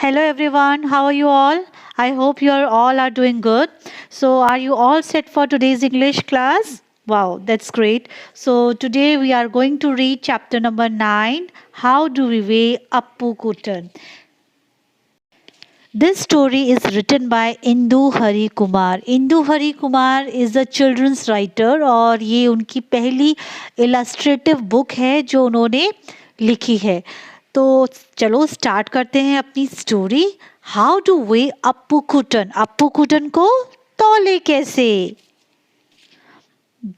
Hello everyone, how are you all? I hope you are all are doing good. So are you all set for today's English class? Wow, that's great. So today we are going to read chapter number 9, How Do We Weigh Appu Kutan? This story is written by Indu Hari Kumar. Indu Hari Kumar is a children's writer और ये उनकी पहली illustrative book है जो उन्होंने लिखी है. तो चलो स्टार्ट करते हैं अपनी स्टोरी. हाउ डू वे अप्पू कुटन. अप्पू कुटन को तौले कैसे.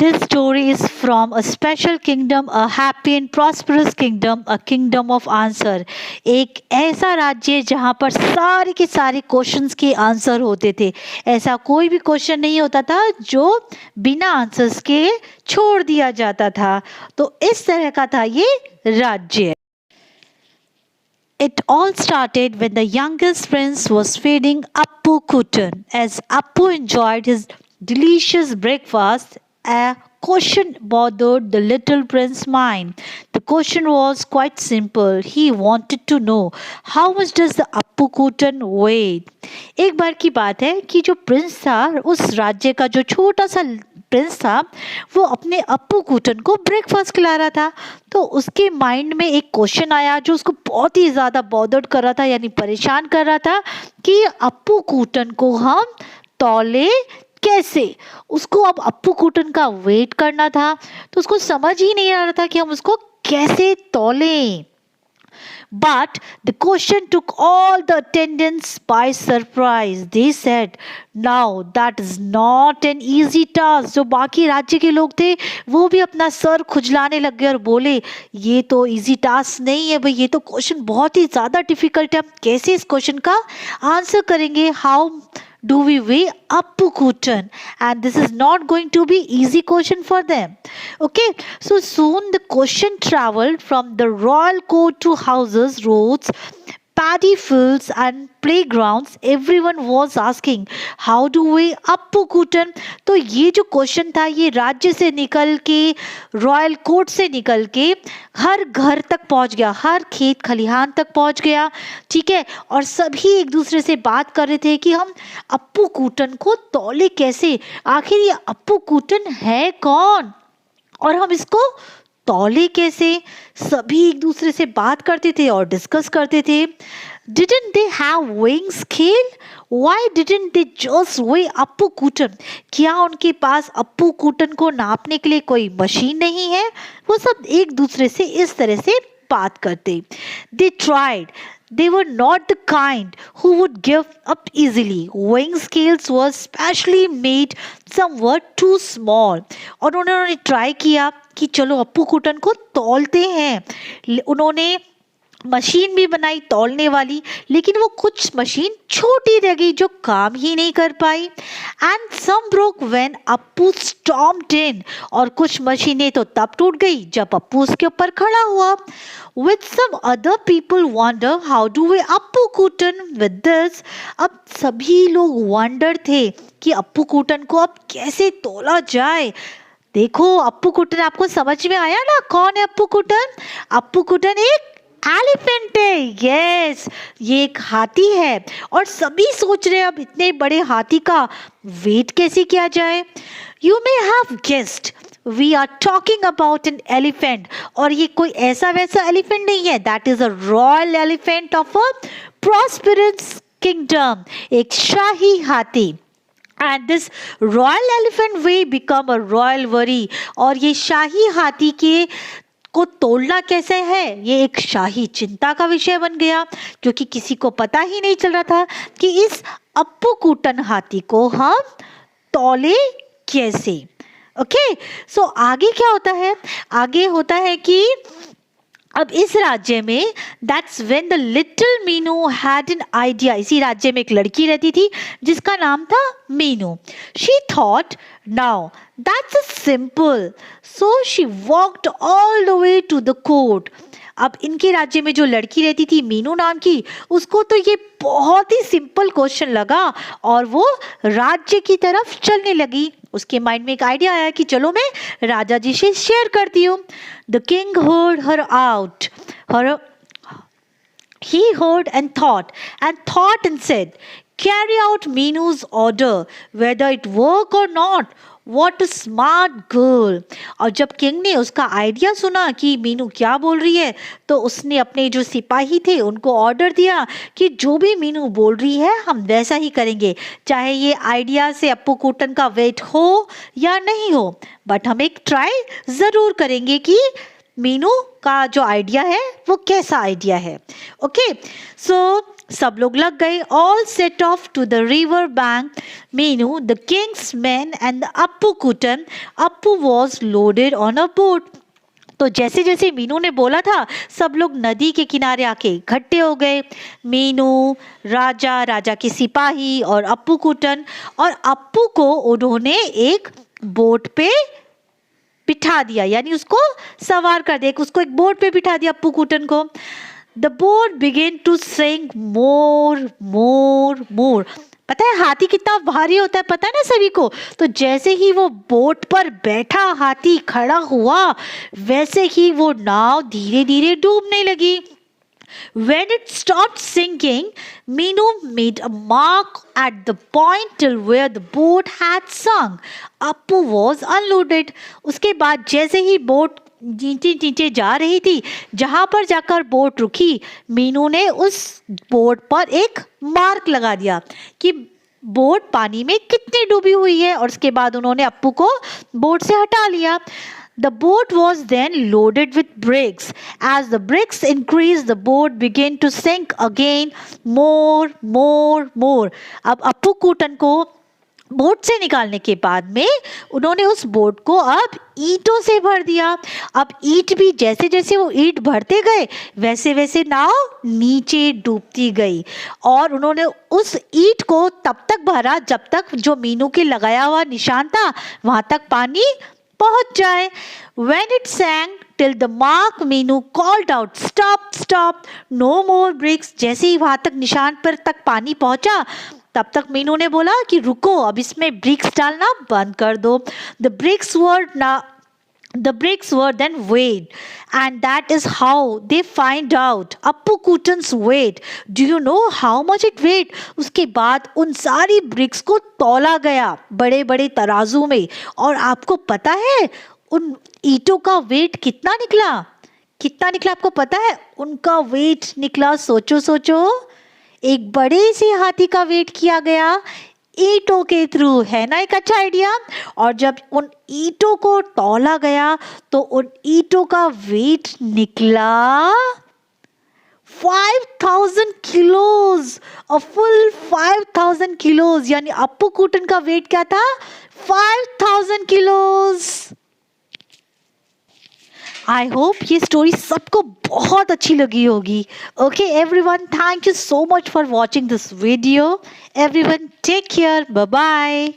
This story is from a special kingdom, a happy and prosperous kingdom, a kingdom of answer. एक ऐसा राज्य जहाँ पर सारे के सारे क्वेश्चंस के आंसर होते थे. ऐसा कोई भी क्वेश्चन नहीं होता था जो बिना आंसर्स के छोड़ दिया जाता था. तो इस तरह का था ये राज्य. It all started when the youngest prince was feeding Appu Kutan. As Appu enjoyed his delicious breakfast, a question bothered the little prince's mind. The question was quite simple. He wanted to know how much does the Appu Kutan weigh? एक बार की बात है कि जो Prince था, उस राज्य का जो छोटा सा प्रिंस था, वो अपने अप्पू कुटन को ब्रेकफास्ट खिला रहा था. तो उसके माइंड में एक क्वेश्चन आया जो उसको बहुत ही ज़्यादा बॉदर्ड कर रहा था, यानी परेशान कर रहा था कि अप्पू कुटन को हम तौले कैसे. उसको अब अप्पू कुटन का वेट करना था, तो उसको समझ ही नहीं आ रहा था कि हम उसको कैसे तौलें. But the question took all the attendants by surprise. They said, "Now that is not an easy task." जो बाकी राज्य के लोग थे वो भी अपना सर खुजलाने लग गए और बोले, ये तो इजी टास्क नहीं है भाई, ये तो क्वेश्चन बहुत ही ज़्यादा डिफिकल्ट है. हम कैसे इस क्वेश्चन का आंसर करेंगे. How do we weigh Appu Kutan? And this is not going to be easy question for them. Okay, so soon the question traveled from the royal court to houses, roads, paddy fields and playgrounds. Everyone was asking, how do we Appu Kutan? तो ये जो question था ये राज्य से निकल के, royal court से निकल के हर घर तक पहुंच गया, हर खेत खलिहान तक पहुंच गया. ठीक है, और सभी एक दूसरे से बात कर रहे थे कि हम अप्पू कुटन को तौले कैसे. आखिर ये अप्पू कुटन है कौन और हम इसको तौले कैसे. सभी एक दूसरे से बात करते थे और डिस्कस करते थे. Didn't they have weighing scale? Why didn't they just weigh Appu Kutton? क्या उनके पास अप्पू कुटन को नापने के लिए कोई मशीन नहीं है. वो सब एक दूसरे से इस तरह से बात करते. They tried. They were not the kind who would give up easily. Weighing scales were specially made. Some were too small. और उन्होंने ट्राई किया कि चलो अप्पू कुटन को तौलते हैं. उन्होंने मशीन भी बनाई तौलने वाली, लेकिन वो कुछ मशीन छोटी रह गई जो काम ही नहीं कर पाई. And some broke when Appu stomped in. और कुछ मशीनें तो तब टूट गई जब अप्पू उसके ऊपर खड़ा हुआ. With some other people wonder how do we Appu Kutton with this. अब सभी लोग वंडर थे कि अप्पू कुटन को अब कैसे तौला जाए. देखो अप्पू कुटन आपको समझ में आया ना, कौन है अप्पू कुटन. अप्पू कुटन एक एलिफेंट है. यस, ये एक हाथी है और सभी सोच रहे हैं अब इतने बड़े हाथी का वेट कैसे किया जाए. You may have guessed, we are talking about an elephant. और ये कोई ऐसा वैसा एलिफेंट नहीं है. That is a royal elephant of a prosperous kingdom. एक शाही हाथी. And this royal elephant way become a royal worry. और ये शाही हाथी के को तोड़ना कैसे है, ये एक शाही चिंता का विषय बन गया, क्योंकि किसी को पता ही नहीं चल रहा था कि इस अप्पू कुटन हाथी को हम तौले कैसे. ओके, सो आगे क्या होता है. आगे होता है कि अब इस राज्य में that's when the little Meenu had an idea. इसी राज्य में एक लड़की रहती थी जिसका नाम था Meenu. She thought, now that's simple. So she walked all the way to the court. अब इनके राज्य में जो लड़की रहती थी मीनू नाम की, उसको तो ये बहुत ही सिंपल क्वेश्चन लगा और वो राज्य की तरफ चलने लगी. उसके माइंड में एक आइडिया आया कि चलो मैं राजा जी से शेयर करती हूँ. The king heard her out. Her He heard and thought and said, carry out Minu's order, whether it work or not. What a smart girl. और जब किंग ने उसका आइडिया सुना कि मीनू क्या बोल रही है, तो उसने अपने जो सिपाही थे उनको ऑर्डर दिया कि जो भी मीनू बोल रही है हम वैसा ही करेंगे, चाहे ये आइडिया से अप्पू कुटन का वेट हो या नहीं हो, बट हम एक ट्राई ज़रूर करेंगे कि मीनू का जो आइडिया है वो कैसा आइडिया है. ओके, सो सब लोग लग गए. All set off to the river bank. Meenu, the king's man and the Appu Kuttan. Appu was loaded on a boat. तो जैसे जैसे मीनू ने बोला था सब लोग नदी के किनारे आके इकट्ठे हो गए. मीनू, राजा के सिपाही और अप्पू कुटन. और अप्पू को उन्होंने एक बोट पे बिठा दिया, यानी उसको सवार कर दिया, उसको एक बोट पे बिठा दिया अप्पू कुटन को. The boat began to sink more more more. पता है हाथी कितना भारी होता है, पता है ना सभी को. तो जैसे ही वो बोट पर बैठा हाथी खड़ा हुआ, वैसे ही वो नाव धीरे धीरे डूबने लगी. When it stopped sinking, Minu made a mark at the point till where the boat had sunk. Appu was unloaded. उसके बाद जैसे ही बोट नीचे नीचे जा रही थी, जहाँ पर जाकर बोट रुकी, मीनू ने उस बोट पर एक मार्क लगा दिया कि बोट पानी में कितनी डूबी हुई है, और उसके बाद उन्होंने अप्पू को बोट से हटा लिया. The boat was then loaded with bricks. As the bricks increased, the boat began to sink again, more, more, more. अब अप्पू कुटन को बोट से निकालने के बाद में उन्होंने उस बोट को अब ईंटों से भर दिया. अब ईंट भी जैसे जैसे वो ईंट भरते गए, वैसे वैसे नाव नीचे डूबती गई. और उन्होंने उस ईंट को तब तक भरा जब तक जो मीनू के लगाया हुआ निशान था वहाँ तक पानी पहुंच जाए. When it sank till the mark, Meenu called out, stop, stop, no more bricks. जैसे ही वहां तक निशान पर तक पानी पहुंचा, तब तक मीनू ने बोला कि रुको, अब इसमें ब्रिक्स डालना बंद कर दो. The bricks were then weighed, and that is how they find out Appu Kutan's weight. Do you know how much it weighed? उसके बाद उन सारी ब्रिक्स को तौला गया बड़े बड़े तराजू में, और आपको पता है उन ईंटों का वेट कितना निकला? कितना निकला आपको पता है? उनका वेट निकला, सोचो सोचो, एक बड़े से हाथी का वेट किया गया ईंटों के थ्रू. है ना एक अच्छा आइडिया. और जब उन ईंटों को तौला गया तो उन ईंटों का वेट निकला 5000 किलोज. A full 5000 kilos. यानी अप्पू कुटन का वेट क्या था? 5000 किलोज. आई होप ये स्टोरी सबको बहुत अच्छी लगी होगी. Okay everyone, thank you so much for watching this video. Everyone take care, bye bye.